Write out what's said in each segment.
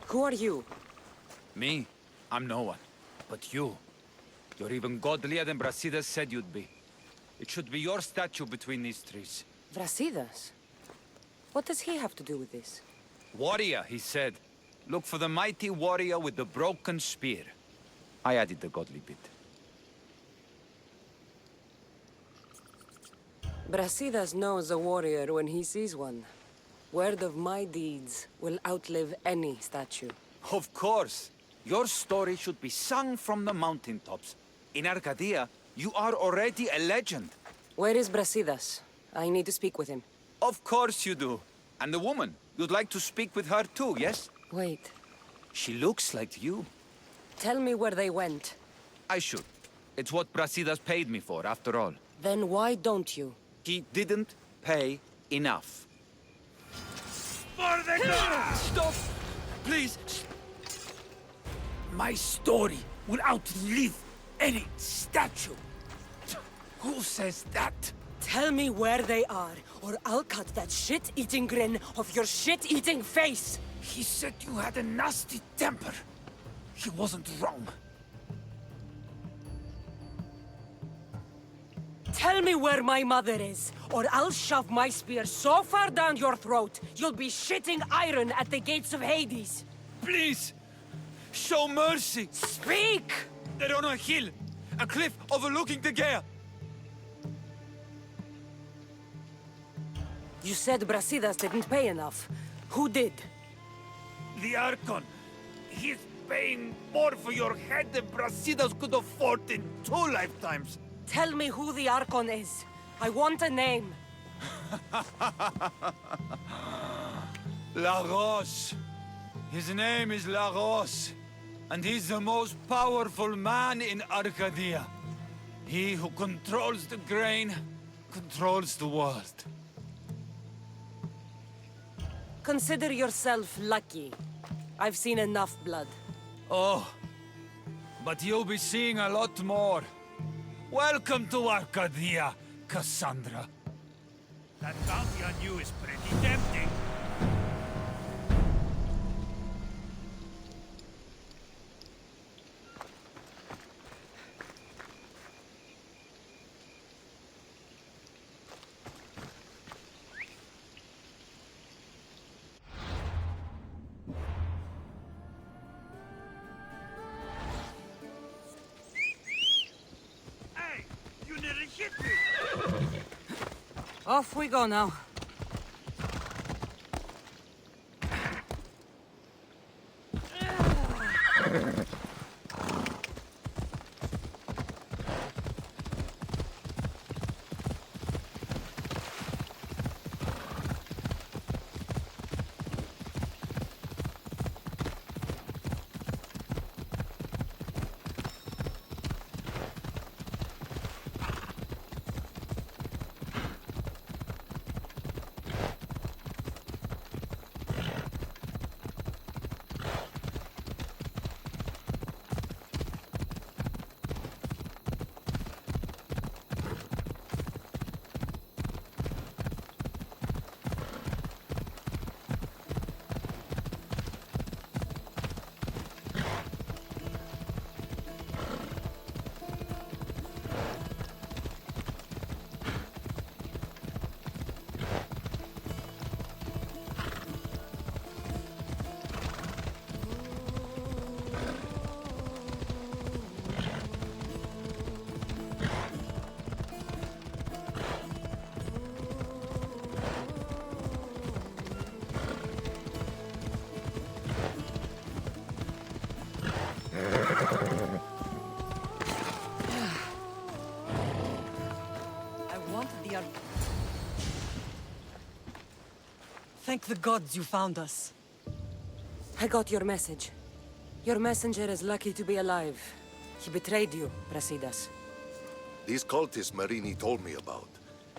Who are you? Me? I'm no one. But you. You're even godlier than Brasidas said you'd be. It should be your statue between these trees. Brasidas? What does he have to do with this? Warrior, he said. Look for the mighty warrior with the broken spear. I added the godly bit. Brasidas knows a warrior when he sees one. Word of my deeds will outlive any statue. Of course. Your story should be sung from the mountaintops. In Arcadia, you are already a legend. Where is Brasidas? I need to speak with him. Of course you do. And the woman, you'd like to speak with her too, yes? Wait. She looks like you. Tell me where they went. I should. It's what Brasidas paid me for, after all. Then why don't you? He didn't pay enough. For the gods! Stop! Please! My story will outlive any statue. Who says that? Tell me where they are, or I'll cut that shit-eating grin off your shit-eating face! He said you had a nasty temper. He wasn't wrong. Tell me where my mother is, or I'll shove my spear so far down your throat, you'll be shitting iron at the gates of Hades! Please! Show mercy! Speak! They're on a hill! A cliff overlooking the Gaia! You said Brasidas didn't pay enough. Who did? The Archon! He's paying more for your head than Brasidas could afford in 2 lifetimes! Tell me who the Archon is. I want a name. Lagos. His name is Lagos. And he's the most powerful man in Arcadia. He who controls the grain, controls the world. Consider yourself lucky. I've seen enough blood. Oh, but you'll be seeing a lot more. Welcome to Arcadia, Cassandra. That bounty on you is pretty tempting. Hey, you nearly hit me! Off we go now. Thank the gods you found us. I got your message. Your messenger is lucky to be alive. He betrayed you, Brasidas. These cultists Marini told me about.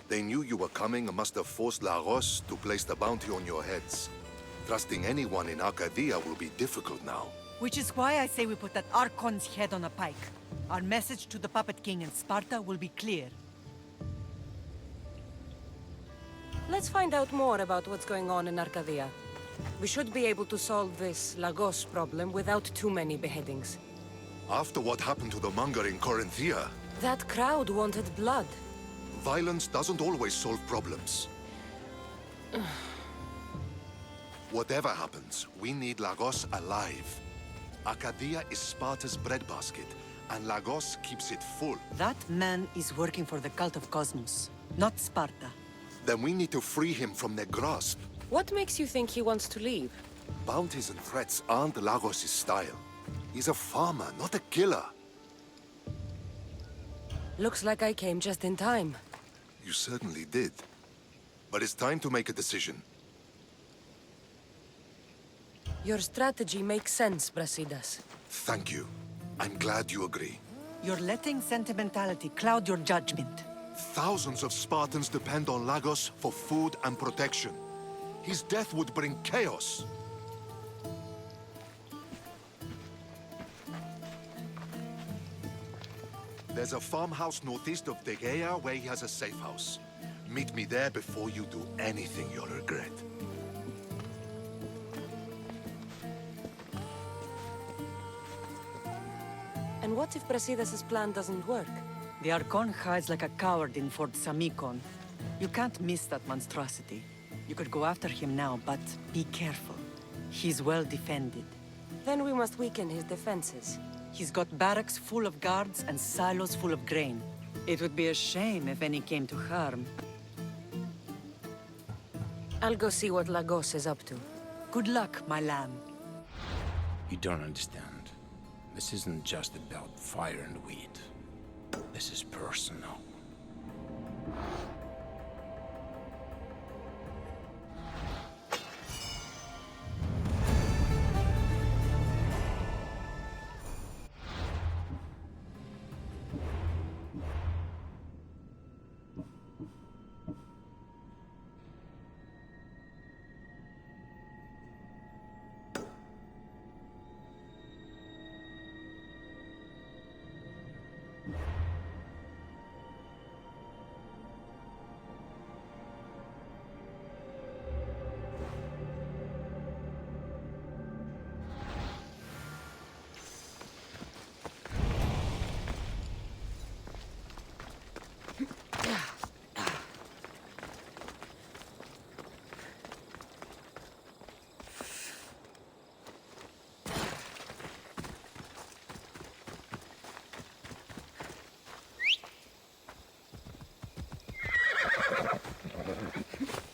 They knew you were coming and must have forced La Roche to place the bounty on your heads. Trusting anyone in Arcadia will be difficult now. Which is why I say we put that Archon's head on a pike. Our message to the Puppet King in Sparta will be clear. Let's find out more about what's going on in Arcadia. We should be able to solve this Lagos problem without too many beheadings. After what happened to the monger in Corinthia, That crowd wanted blood. violence doesn't always solve problems. Whatever happens, we need Lagos alive. Arcadia is Sparta's breadbasket, and Lagos keeps it full. That man is working for the cult of Cosmos, not Sparta. Then we need to free him from their grasp. What makes you think he wants to leave? Bounties and threats aren't Lagos' style. He's a farmer, not a killer. Looks like I came just in time. You certainly did. But it's time to make a decision. Your strategy makes sense, Brasidas. Thank you. I'm glad you agree. You're letting sentimentality cloud your judgment. Thousands of Spartans depend on Lagos for food and protection. His death would bring chaos. There's a farmhouse northeast of Degeia where he has a safe house. Meet me there before you do anything you'll regret. And what if Brasidas' plan doesn't work? The Archon hides like a coward in Fort Samikon. You can't miss that monstrosity. You could go after him now, but be careful. He's well defended. Then we must weaken his defenses. He's got barracks full of guards and silos full of grain. It would be a shame if any came to harm. I'll go see what Lagos is up to. Good luck, my lamb. You don't understand. This isn't just about fire and weed. This is personal.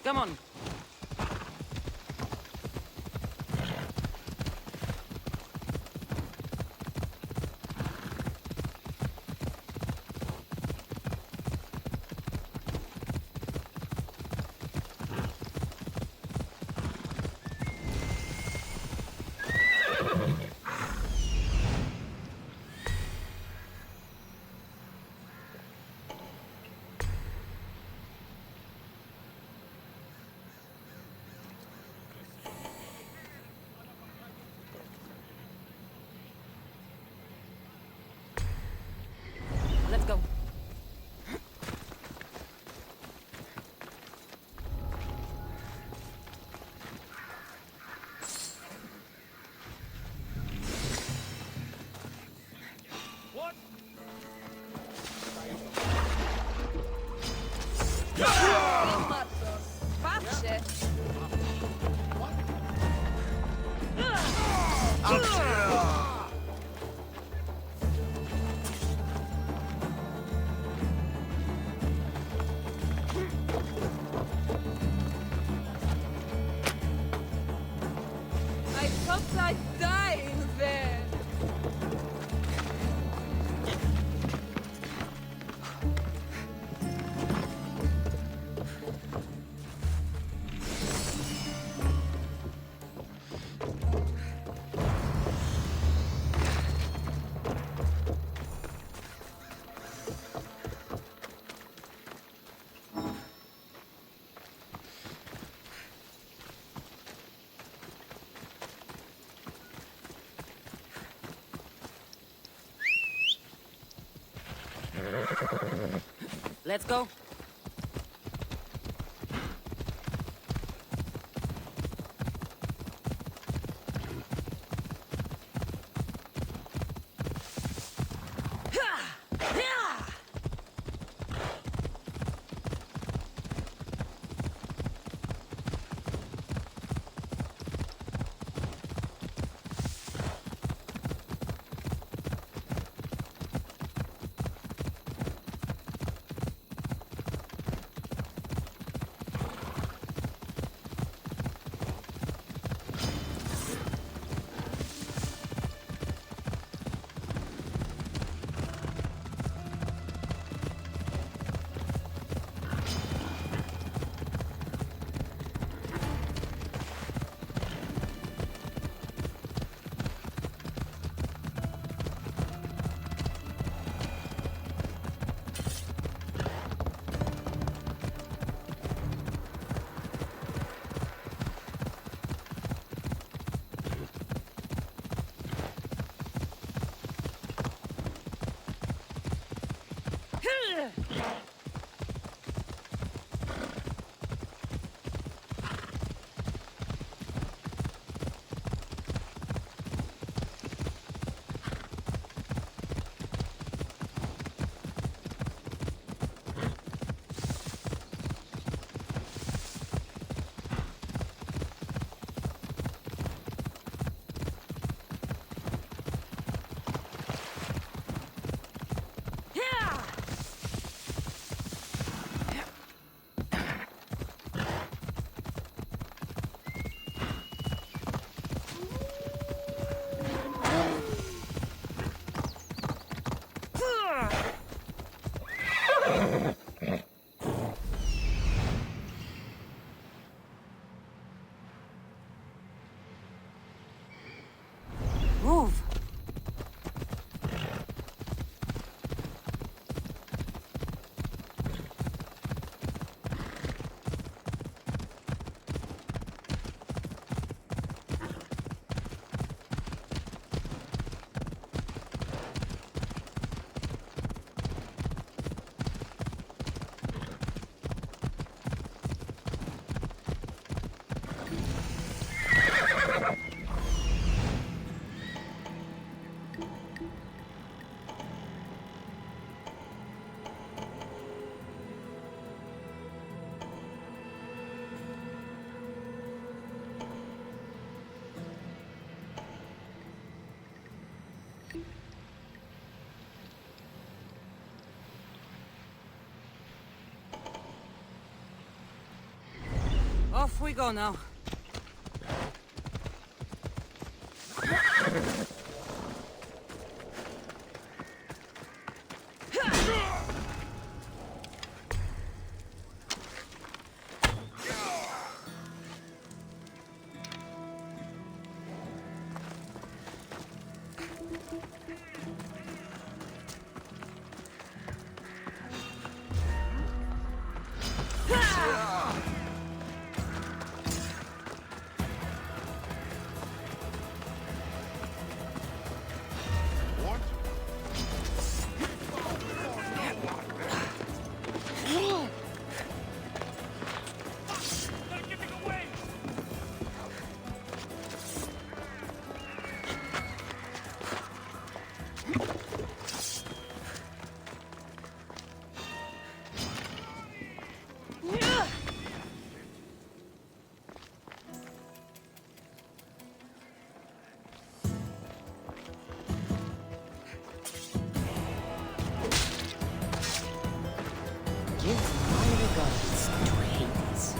Come on. Let's go. What? Patrzcie! I thought I'd die in there. Let's go. Off we go now. They're giving away! Give my regards to Hades.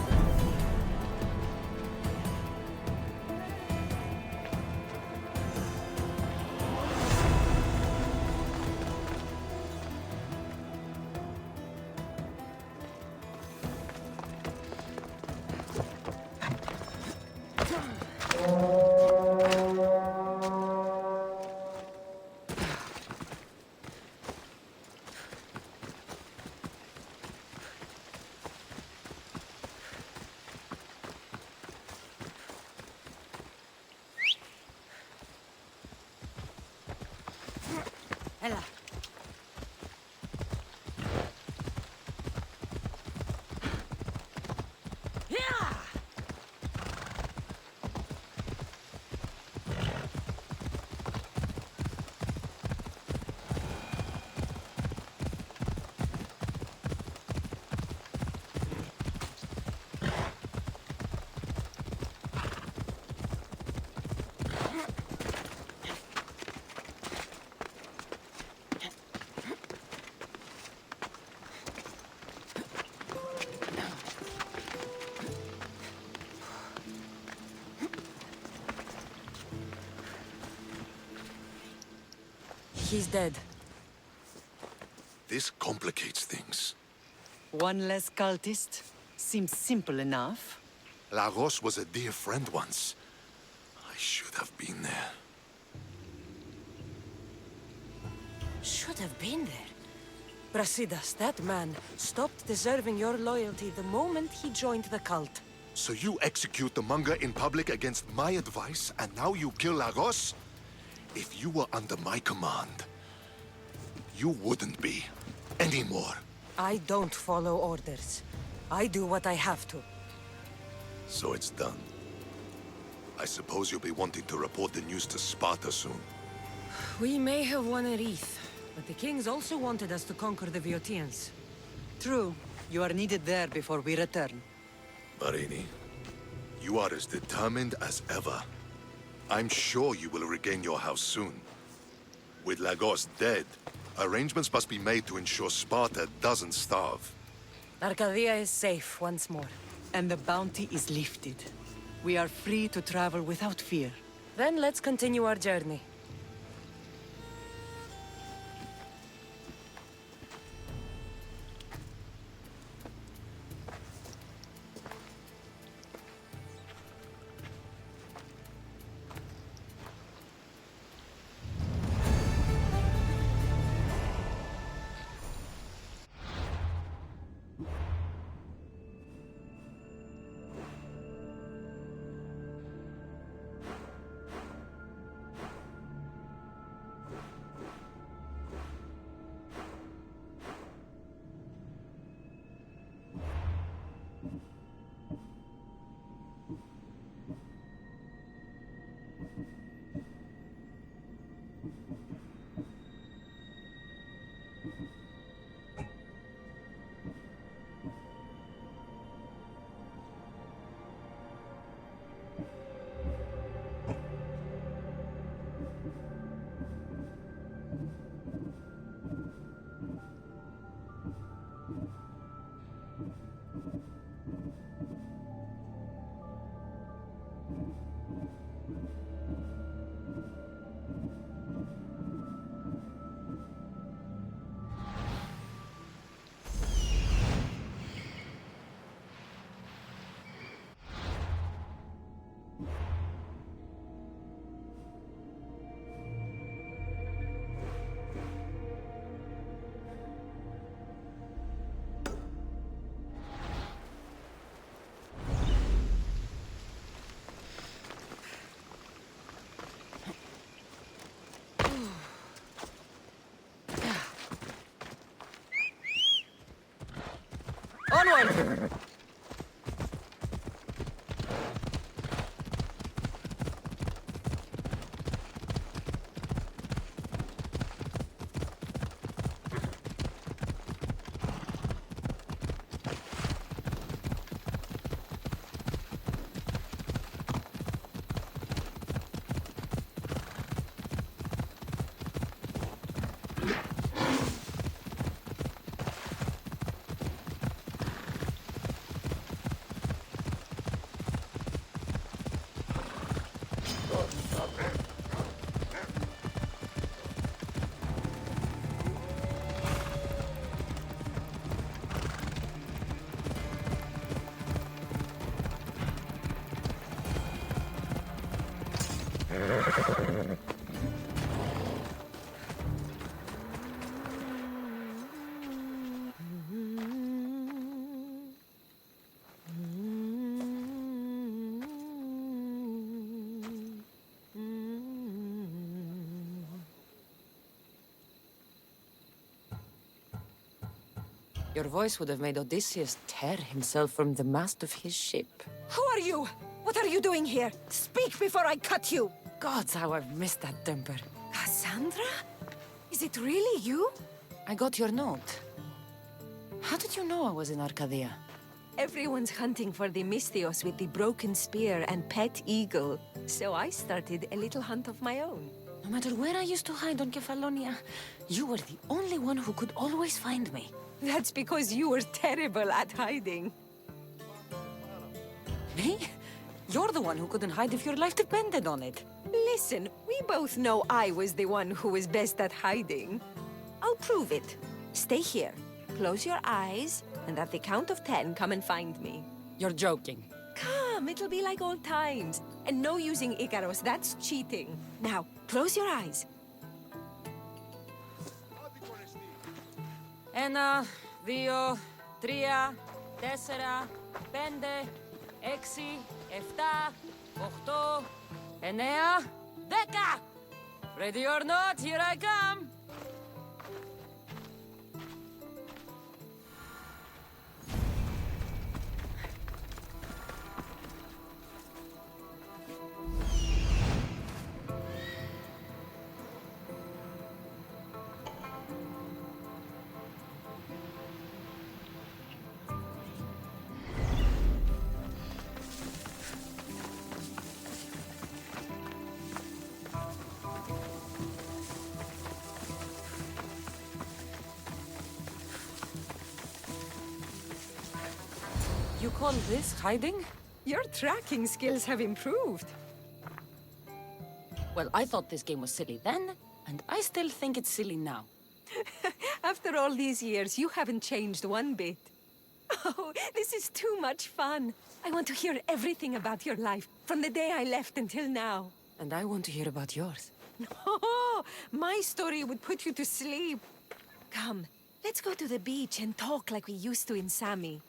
Ella. Yeah! He's dead. This complicates things. One less cultist? Seems simple enough. Lagos was a dear friend once. I should have been there. Should have been there. Brasidas, that man, stopped deserving your loyalty the moment he joined the cult. So you execute the manga in public against my advice, and now you kill Lagos? If you were under my command, you wouldn't be anymore. I don't follow orders. I do what I have to. So it's done. I suppose you'll be wanting to report the news to Sparta soon. We may have won a wreath, but the kings also wanted us to conquer the Viotians. True. You are needed there before we return. Marini, you are as determined as ever. I'm sure you will regain your house soon. With Lagos dead, arrangements must be made to ensure Sparta doesn't starve. Arcadia is safe once more. And the bounty is lifted. We are free to travel without fear. Then let's continue our journey. Onward! Your voice would have made Odysseus tear himself from the mast of his ship. Who are you? What are you doing here? Speak before I cut you! Gods, how I've missed that temper. Cassandra? Is it really you? I got your note. How did you know I was in Arcadia? Everyone's hunting for the Mystios with the broken spear and pet eagle. So I started a little hunt of my own. No matter where I used to hide on Kefalonia, you were the only one who could always find me. That's because you were terrible at hiding. Me? You're the one who couldn't hide if your life depended on it. Listen, we both know I was the one who was best at hiding. I'll prove it. Stay here. Close your eyes, and at the count of 10, come and find me. You're joking. Come, it'll be like old times. And no using Icaros, that's cheating. Now, close your eyes. Ένα, δύο, τρία, τέσσερα, πέντε, έξι, εφτά, οχτώ, εννέα, δέκα! Ready or not, here I come! You call this hiding? Your tracking skills have improved. Well, I thought this game was silly then, and I still think it's silly now. After all these years, you haven't changed one bit. Oh, this is too much fun. I want to hear everything about your life, from the day I left until now. And I want to hear about yours. Oh, my story would put you to sleep. Come, let's go to the beach and talk like we used to in Sami.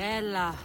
Ella.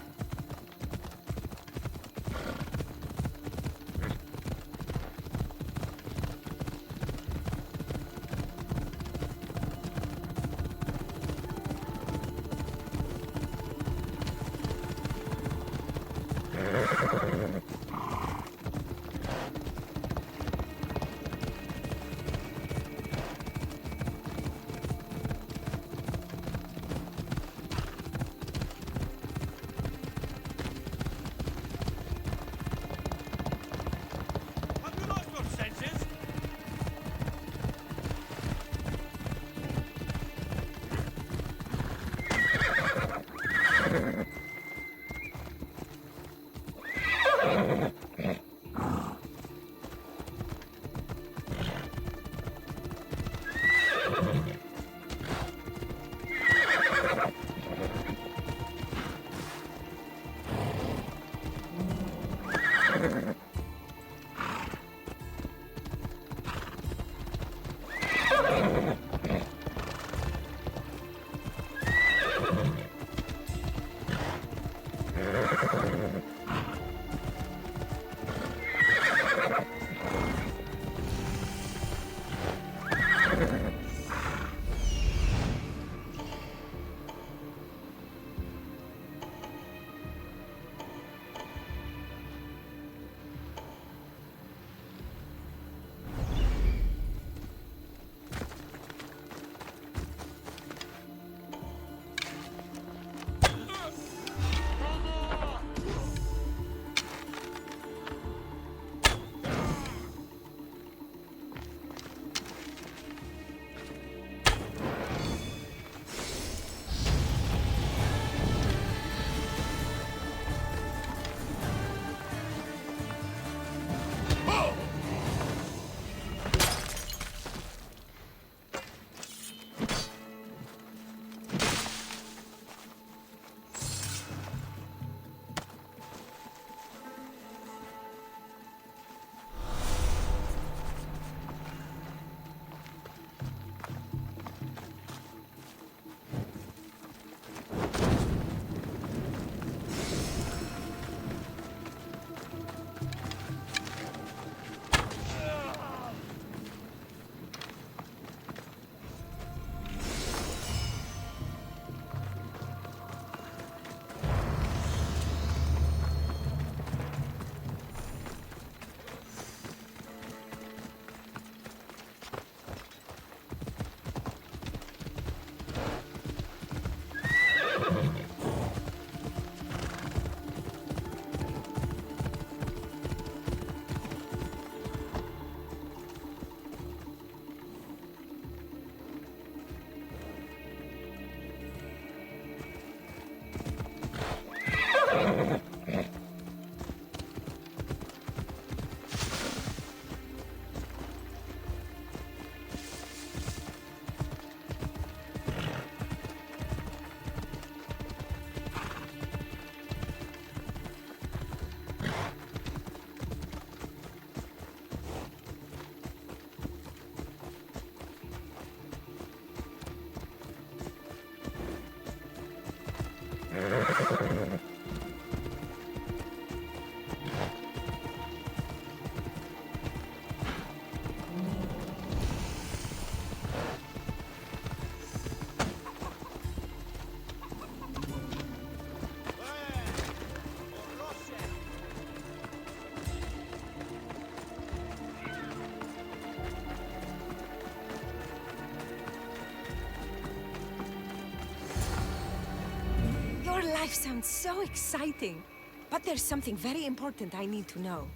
Your life sounds so exciting. But there's something very important I need to know.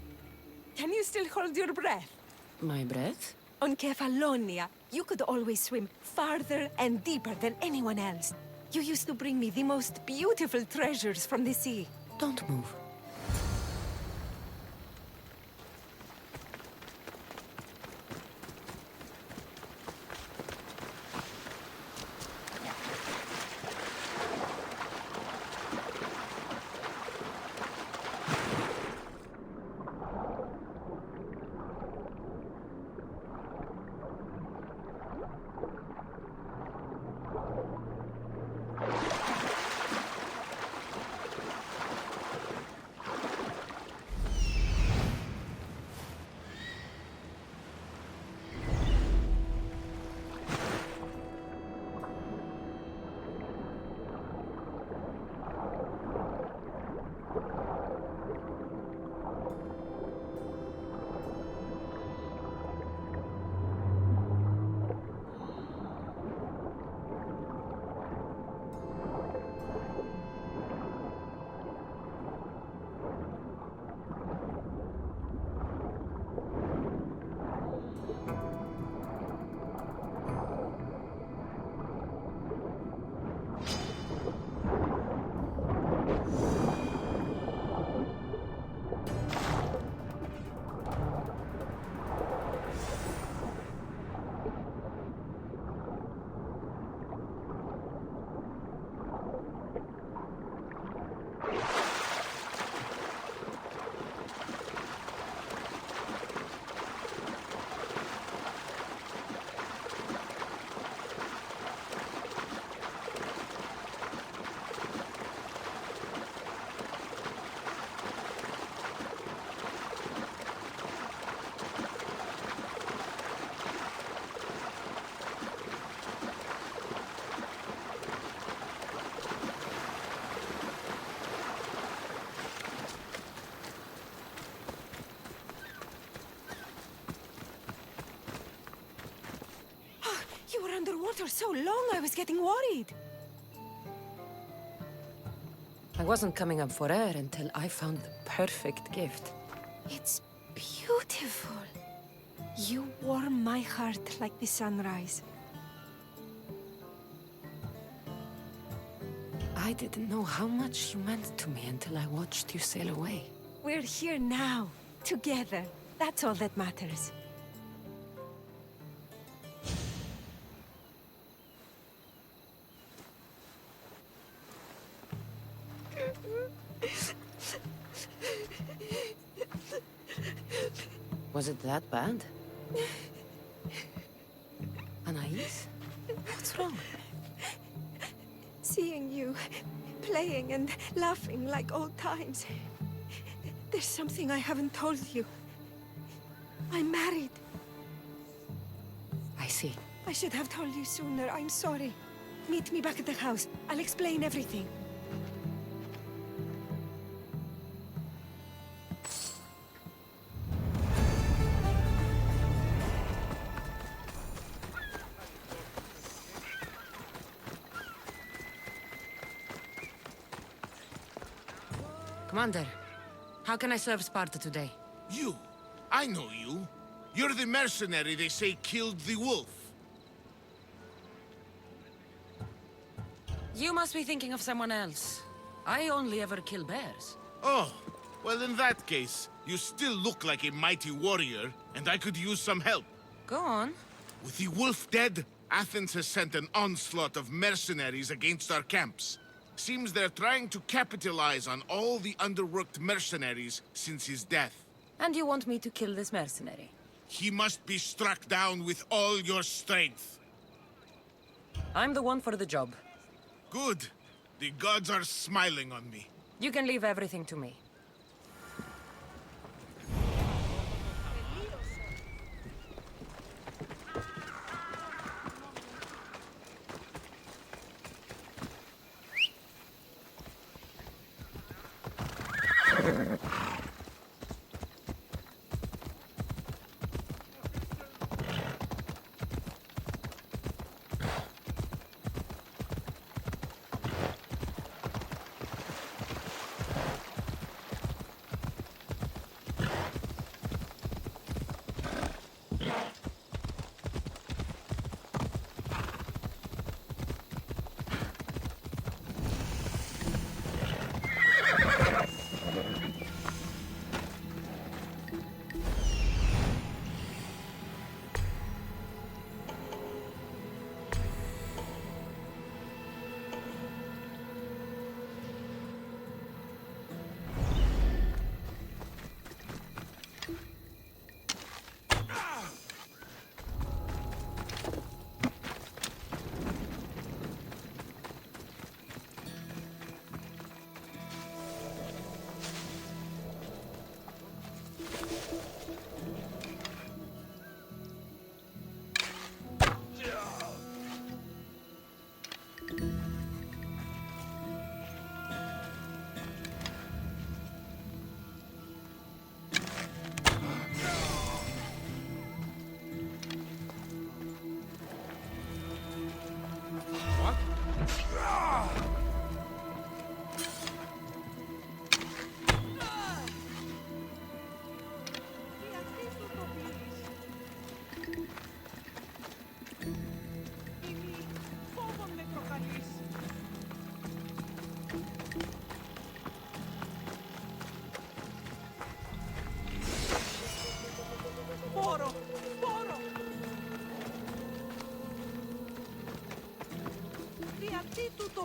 Can you still hold your breath? My breath? On Kefalonia, you could always swim farther and deeper than anyone else. You used to bring me the most beautiful treasures from the sea. Don't move. underwater so long, I was getting worried. I wasn't coming up for air until I found the perfect gift. It's beautiful. You warm my heart like the sunrise. I didn't know how much you meant to me until I watched you sail away. We're here now, together. That's all that matters. Was it that bad? Anais? What's wrong? Seeing you, playing and laughing like old times. There's something I haven't told you. I'm married. I see. I should have told you sooner. I'm sorry. Meet me back at the house. I'll explain everything. Commander, how can I serve Sparta today? You? I know you. You're the mercenary they say killed the wolf. You must be thinking of someone else. I only ever kill bears. Oh, well in that case, you still look like a mighty warrior, and I could use some help. Go on. With the wolf dead, Athens has sent an onslaught of mercenaries against our camps. Seems they're trying to capitalize on all the underworked mercenaries since his death. And you want me to kill this mercenary? He must be struck down with all your strength. I'm the one for the job. Good. The gods are smiling on me. You can leave everything to me.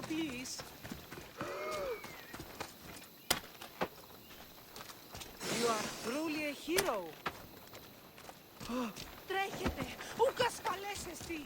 Please. You are truly a hero. Τρέχετε! Ουκ ασφαλές εστί!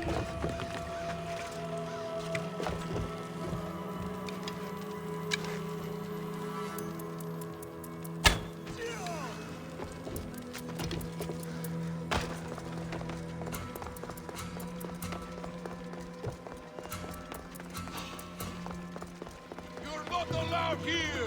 You're not allowed here!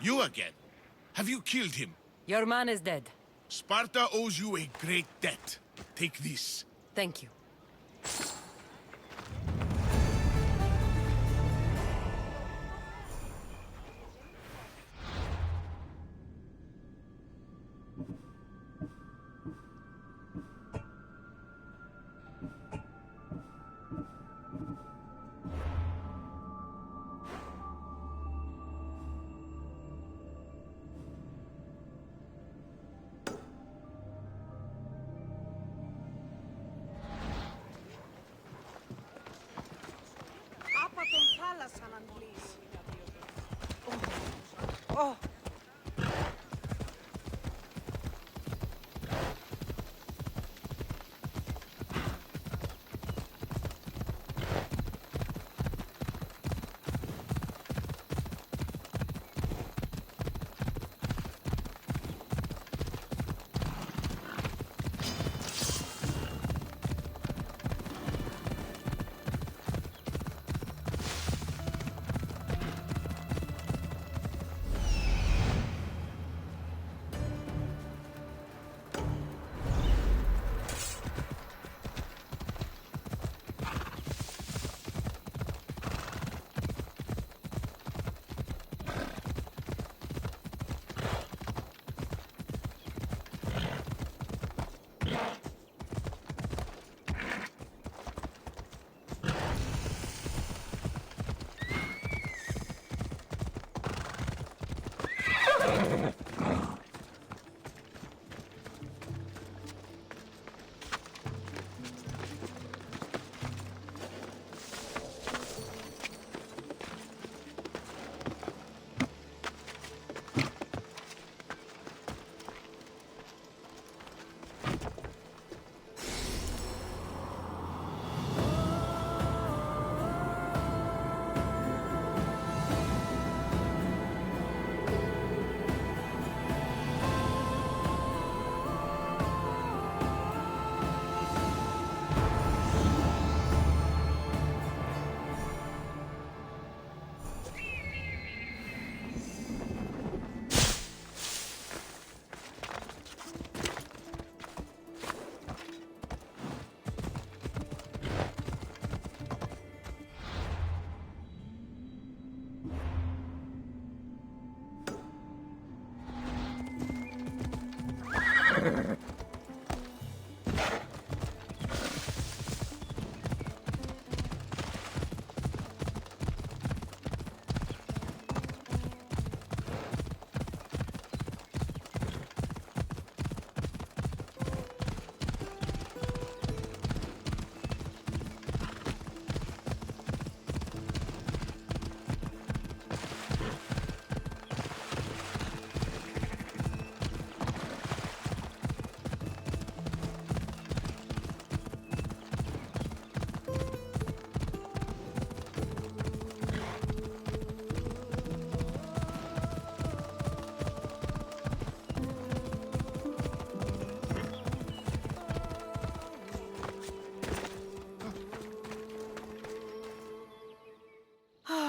You again? Have you killed him? Your man is dead. Sparta owes you a great debt. Take this. Thank you.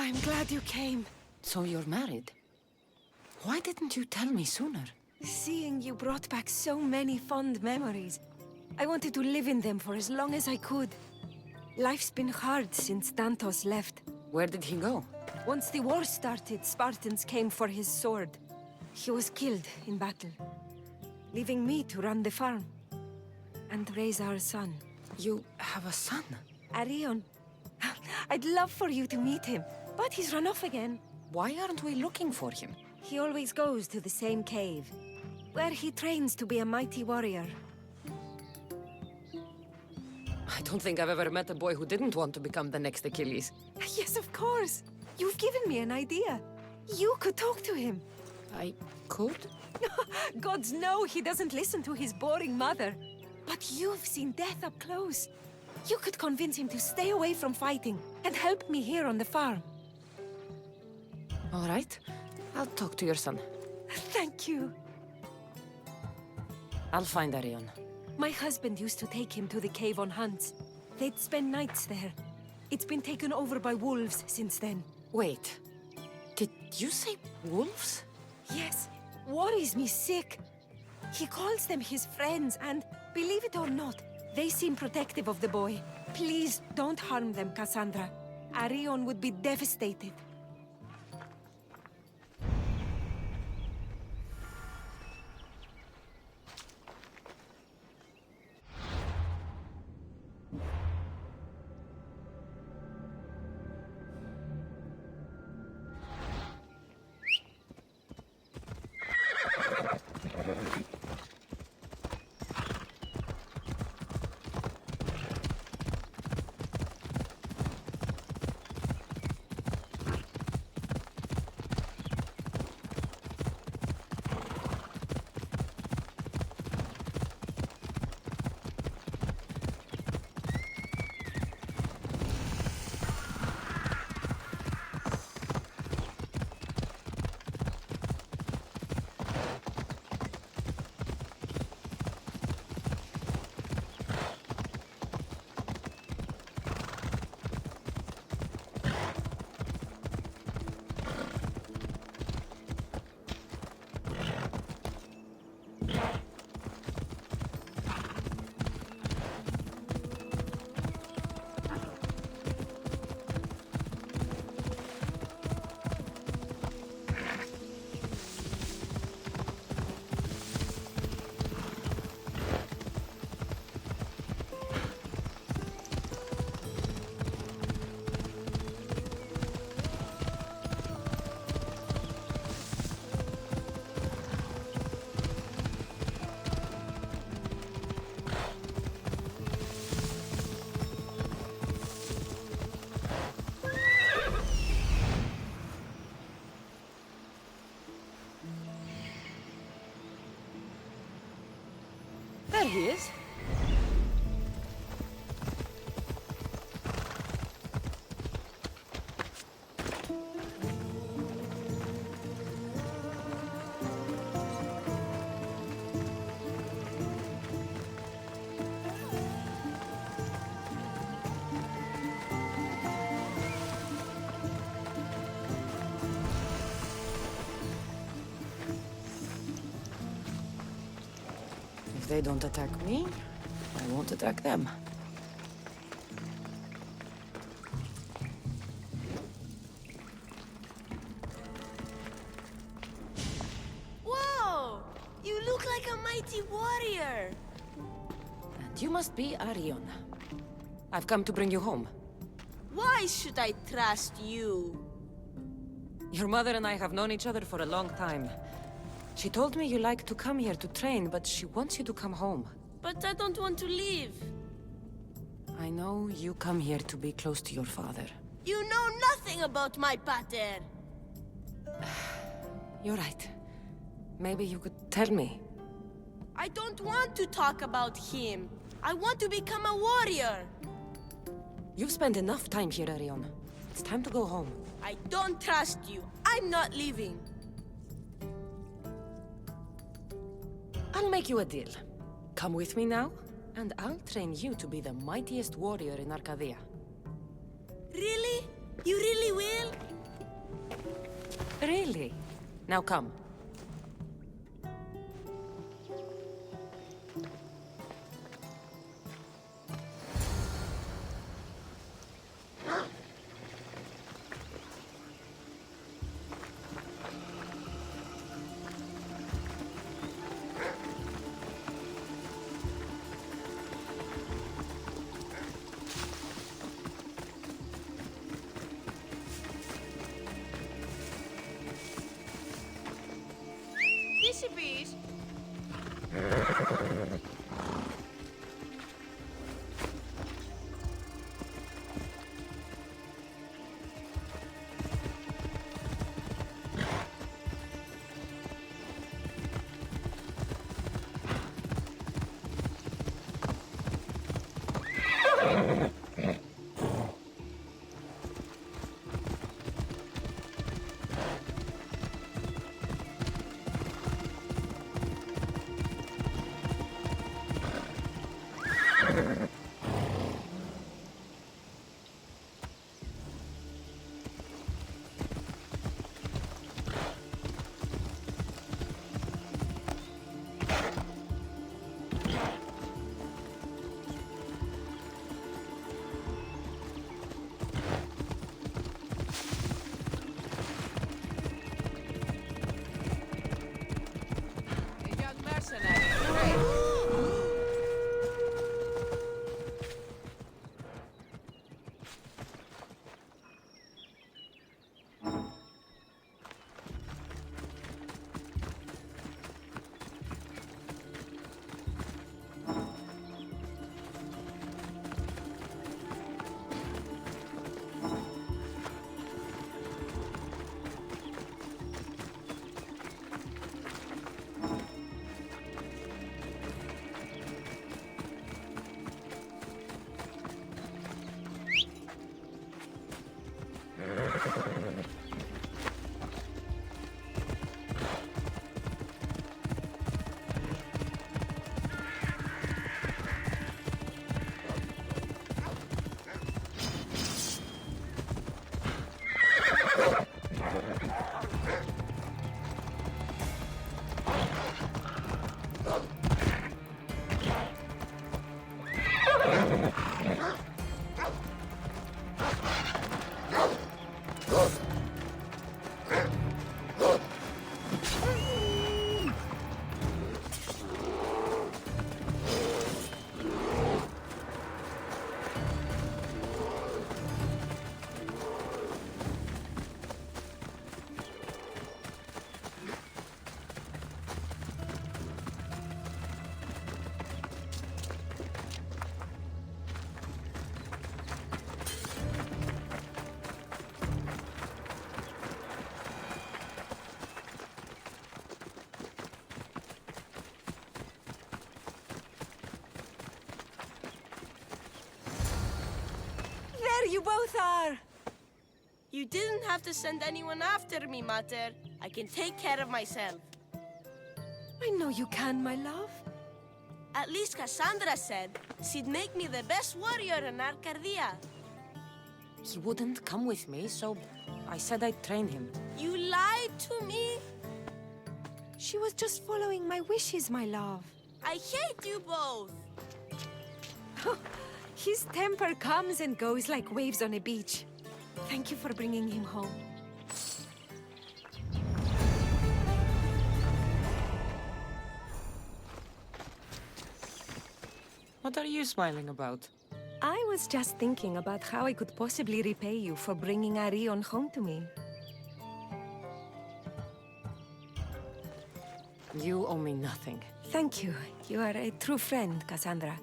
I'm glad you came. So you're married? Why didn't you tell me sooner? Seeing you brought back so many fond memories. I wanted to live in them for as long as I could. Life's been hard since Dantos left. Where did he go? Once the war started, Spartans came for his sword. He was killed in battle, leaving me to run the farm and raise our son. You have a son? Arion. I'd love for you to meet him, but he's run off again. Why aren't we looking for him? He always goes to the same cave, where he trains to be a mighty warrior. I don't think I've ever met a boy who didn't want to become the next Achilles. Yes, of course. You've given me an idea. You could talk to him. I could? Gods know he doesn't listen to his boring mother. But you've seen death up close. You could convince him to stay away from fighting and help me here on the farm. All right. I'll talk to your son. Thank you. I'll find Arion. My husband used to take him to the cave on hunts. They'd spend nights there. It's been taken over by wolves since then. Wait. Did you say wolves? Yes. Worries me sick. He calls them his friends, and believe it or not, they seem protective of the boy. Please don't harm them, Cassandra. Arion would be devastated. There he is. If they don't attack me, I won't attack them. Whoa! You look like a mighty warrior! And you must be Arion. I've come to bring you home. Why should I trust you? Your mother and I have known each other for a long time. She told me you like to come here to train, but she wants you to come home. But I don't want to leave. I know you come here to be close to your father. You know nothing about my pater. You're right. Maybe you could tell me. I don't want to talk about him. I want to become a warrior. You've spent enough time here, Arion. It's time to go home. I don't trust you. I'm not leaving. I'll make you a deal. Come with me now, and I'll train you to be the mightiest warrior in Arcadia. Really? You really will? Really? Now come. Recipes. There you both are! You didn't have to send anyone after me, Mater. I can take care of myself. I know you can, my love. At least Cassandra said she'd make me the best warrior in Arcadia. He wouldn't come with me, so I said I'd train him. You lied to me? She was just following my wishes, my love. I hate you both. His temper comes and goes like waves on a beach. Thank you for bringing him home. What are you smiling about? I was just thinking about how I could possibly repay you for bringing Archon home to me. You owe me nothing. Thank you. You are a true friend, Cassandra.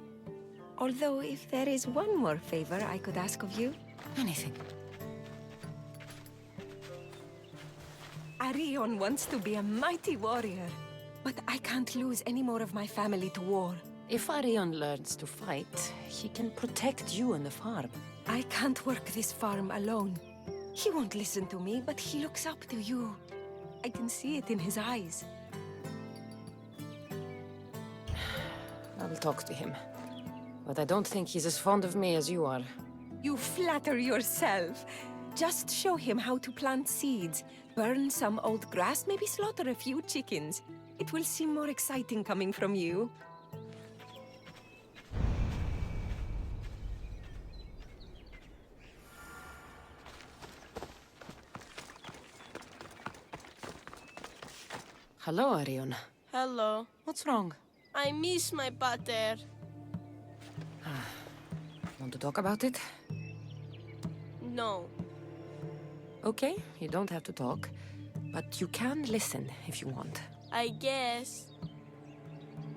Although, if there is one more favor I could ask of you... Anything. Archon wants to be a mighty warrior. But I can't lose any more of my family to war. If Archon learns to fight, he can protect you and the farm. I can't work this farm alone. He won't listen to me, but he looks up to you. I can see it in his eyes. I'll talk to him. But I don't think he's as fond of me as you are. You flatter yourself. Just show him how to plant seeds, burn some old grass, maybe slaughter a few chickens. It will seem more exciting coming from you. Hello, Arion. Hello. What's wrong? I miss my pater. Want to talk about it? No. Okay, you don't have to talk. But you can listen if you want. I guess.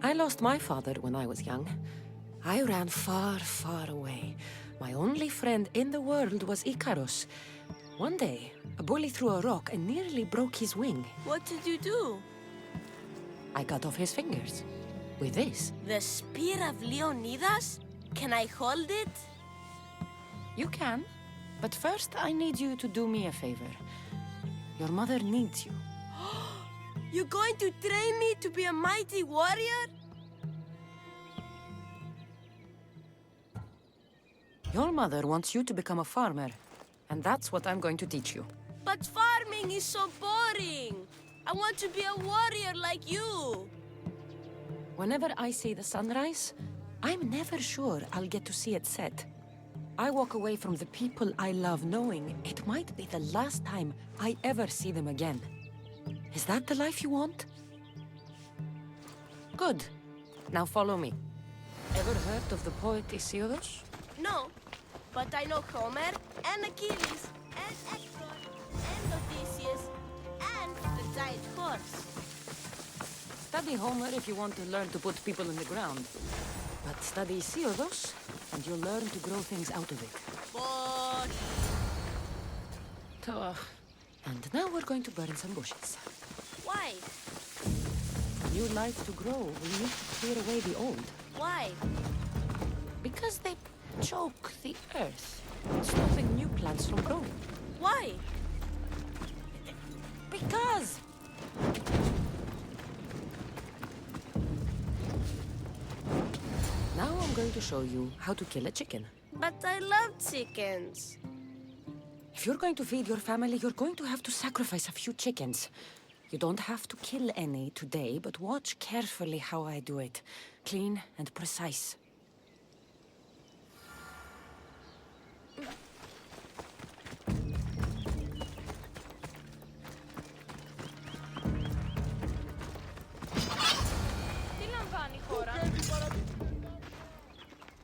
I lost my father when I was young. I ran far, far away. My only friend in the world was Icarus. One day, a bully threw a rock and nearly broke his wing. What did you do? I cut off his fingers. With this. The spear of Leonidas? Can I hold it? You can. But first, I need you to do me a favor. Your mother needs you. You're going to train me to be a mighty warrior? Your mother wants you to become a farmer. And that's what I'm going to teach you. But farming is so boring. I want to be a warrior like you. Whenever I see the sunrise, I'm never sure I'll get to see it set. I walk away from the people I love knowing it might be the last time I ever see them again. Is that the life you want? Good. Now follow me. Ever heard of the poet Hesiodus? No, but I know Homer and Achilles and Hector and Odysseus and the giant horse. Study Homer if you want to learn to put people in the ground. But study Hesiodus, and you'll learn to grow things out of it. Boring. And now we're going to burn some bushes. Why? For new life to grow, we need to clear away the old. Why? Because they choke the earth, stopping new plants from growing. Why? Because! Now I'm going to show you how to kill a chicken. But I love chickens. If you're going to feed your family, you're going to have to sacrifice a few chickens. You don't have to kill any today, but watch carefully how I do it. Clean and precise.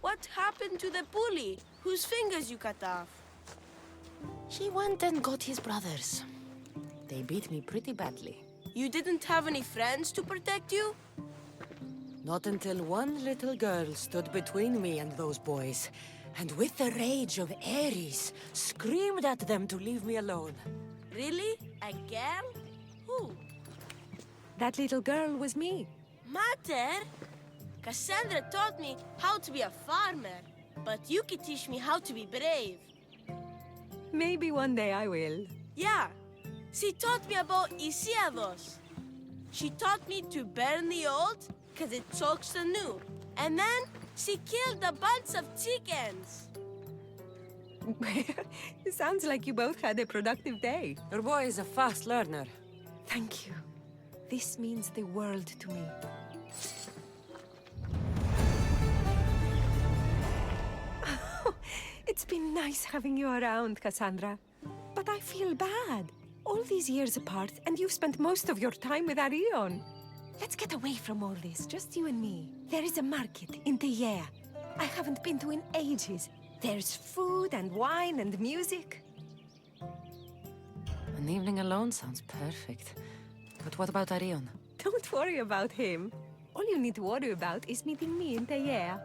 What happened to the bully whose fingers you cut off? He went and got his brothers. They beat me pretty badly. You didn't have any friends to protect you? Not until one little girl stood between me and those boys, and with the rage of Ares, screamed at them to leave me alone. Really? A girl? Who? That little girl was me. Mater? Cassandra taught me how to be a farmer, but you could teach me how to be brave. Maybe one day I will. Yeah, she taught me about Hesiodus. She taught me to burn the old, because it chokes the new. And then she killed a bunch of chickens. It sounds like you both had a productive day. Your boy is a fast learner. Thank you. This means the world to me. It's been nice having you around, Cassandra. But I feel bad. All these years apart, and you've spent most of your time with Arion. Let's get away from all this, just you and me. There is a market in Teia. I haven't been to in ages. There's food and wine and music. An evening alone sounds perfect. But what about Arion? Don't worry about him. All you need to worry about is meeting me in Teia.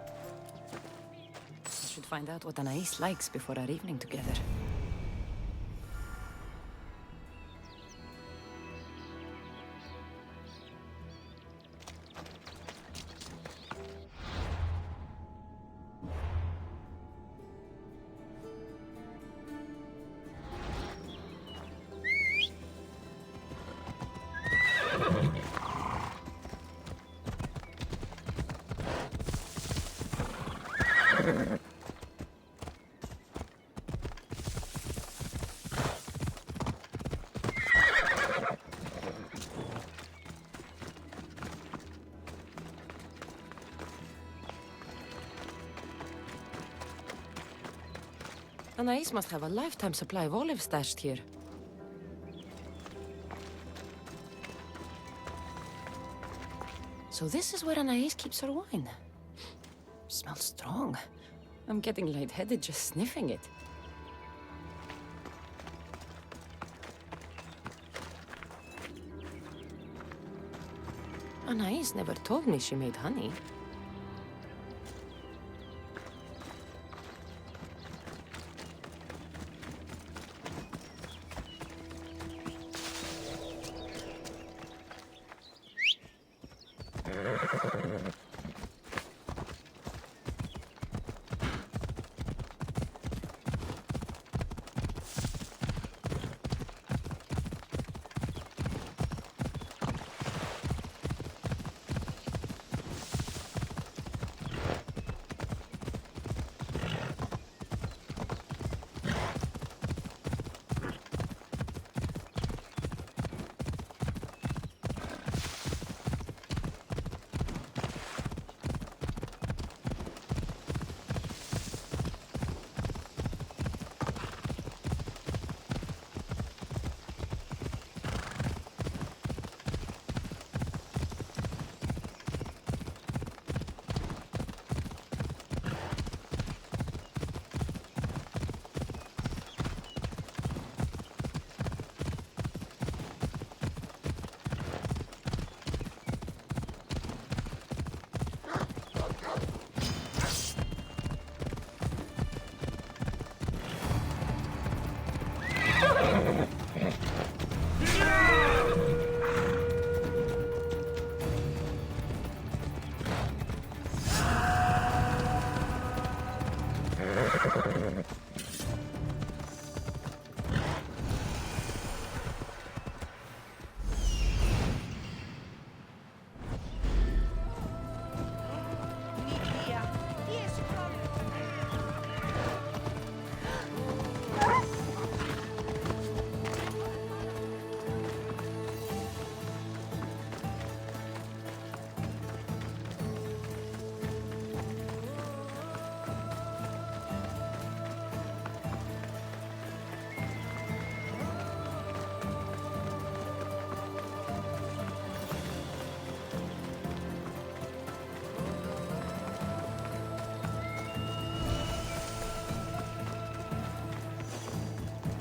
I should find out what Anais likes before our evening together. Anais must have a lifetime supply of olives stashed here. So this is where Anais keeps her wine. Smells strong. I'm getting lightheaded just sniffing it. Anais never told me she made honey.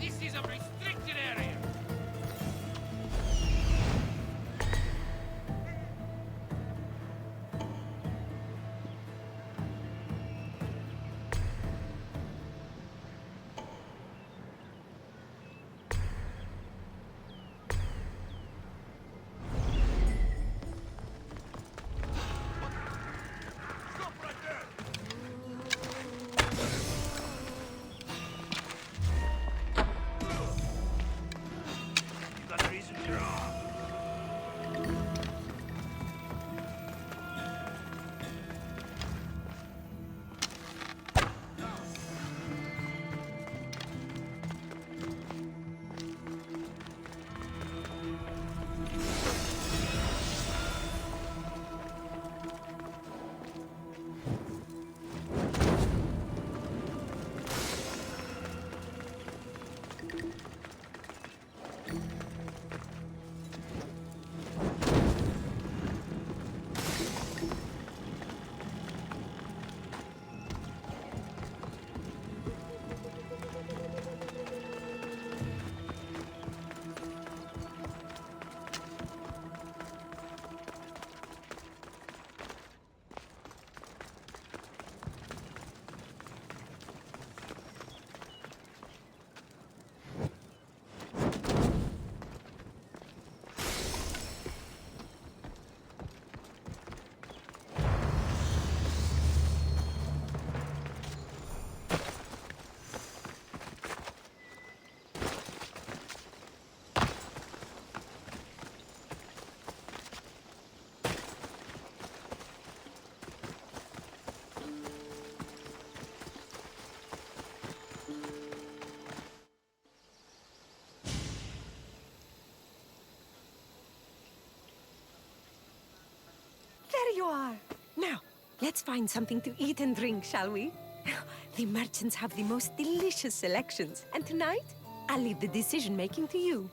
This is a restricted area. Stop right there! You got a reason to draw. There you are. Now, let's find something to eat and drink, shall we? The merchants have the most delicious selections, and tonight, I'll leave the decision-making to you.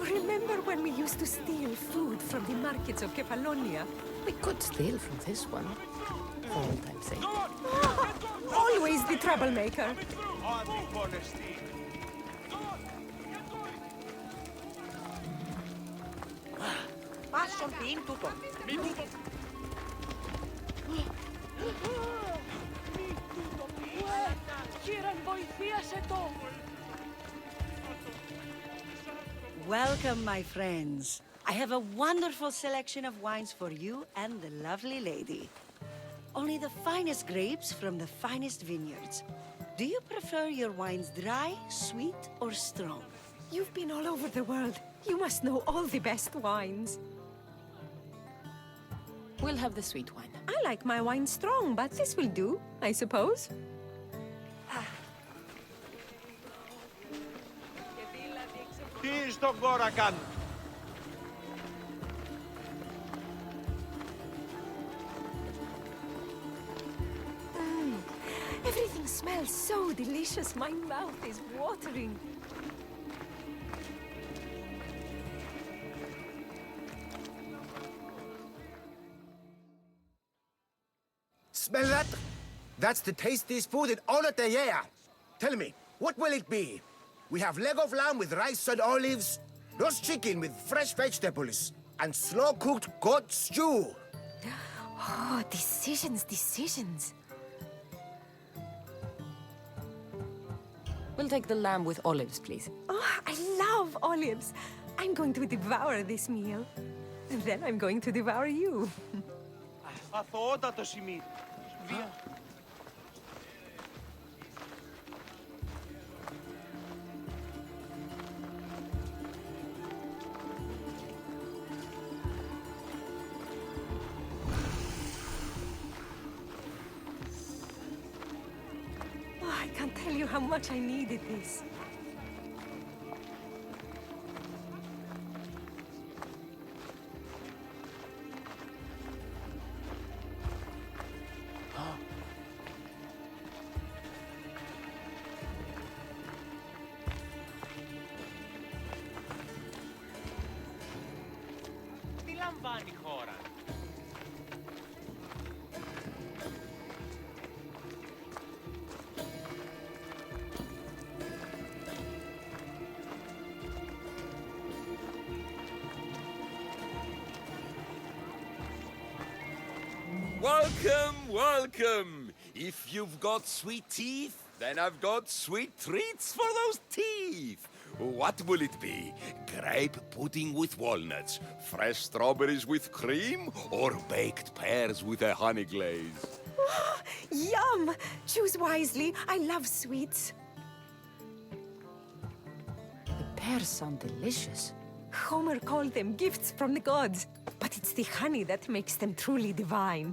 Remember when we used to steal food from the markets of Kefalonia? We could steal from this one. For all time's sake. Always the troublemaker. Welcome, my friends. I have a wonderful selection of wines for you and the lovely lady. Only the finest grapes from the finest vineyards. Do you prefer your wines dry, sweet, or strong? You've been all over the world. You must know all the best wines. We'll have the sweet wine. I like my wine strong, but this will do, I suppose. Τι στον κόρα κάνουν. Everything smells so delicious. My mouth is watering. Smell that? That's the tastiest food in all of the year. Tell me, what will it be? We have leg of lamb with rice and olives, roast chicken with fresh vegetables, and slow-cooked goat stew. Oh, decisions, decisions. We'll take the lamb with olives, please. Oh, I love olives. I'm going to devour this meal. And then I'm going to devour you. Αθωότατο σημείο. Oh, I can't tell you how much I needed this. Τι λαμβάνει η χώρα. Welcome, welcome! If you've got sweet teeth, then I've got sweet treats for those teeth! What will it be? Grape pudding with walnuts, fresh strawberries with cream, or baked pears with a honey glaze? Oh, yum! Choose wisely. I love sweets. The pears sound delicious. Homer called them gifts from the gods, but it's the honey that makes them truly divine.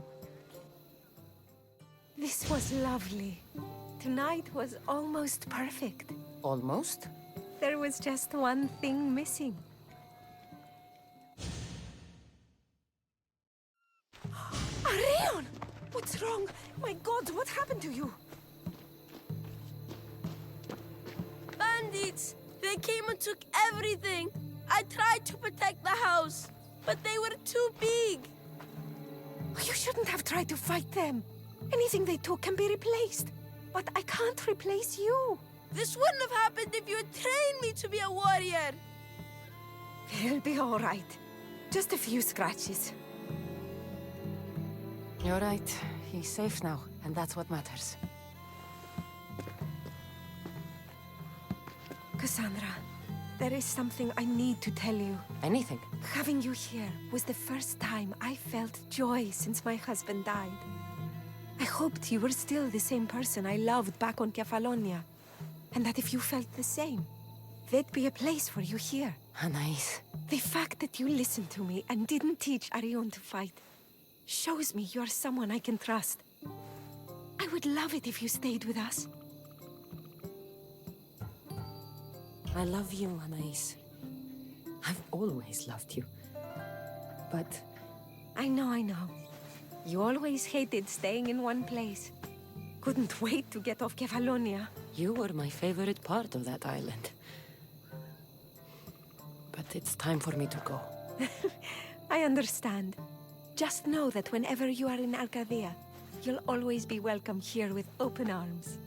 This was lovely. Tonight was almost perfect. Almost? There was just one thing missing. Archon! What's wrong? My God, what happened to you? Bandits! They came and took everything! I tried to protect the house, but they were too big! You shouldn't have tried to fight them. Anything they took can be replaced. But I can't replace you. This wouldn't have happened if you had trained me to be a warrior! It'll be all right. Just a few scratches. You're right. He's safe now, and that's what matters. Cassandra, there is something I need to tell you. Anything? Having you here was the first time I felt joy since my husband died. I hoped you were still the same person I loved back on Kefalonia. And that if you felt the same, there'd be a place for you here. Anais. The fact that you listened to me and didn't teach Archon to fight shows me you're someone I can trust. I would love it if you stayed with us. I love you, Anais. I've always loved you. But I know. You always hated staying in one place. Couldn't wait to get off Kefalonia. you were my favorite part of that island. But it's time for me to go. I understand. Just know that whenever you are in Arcadia, you'll always be welcome here with open arms.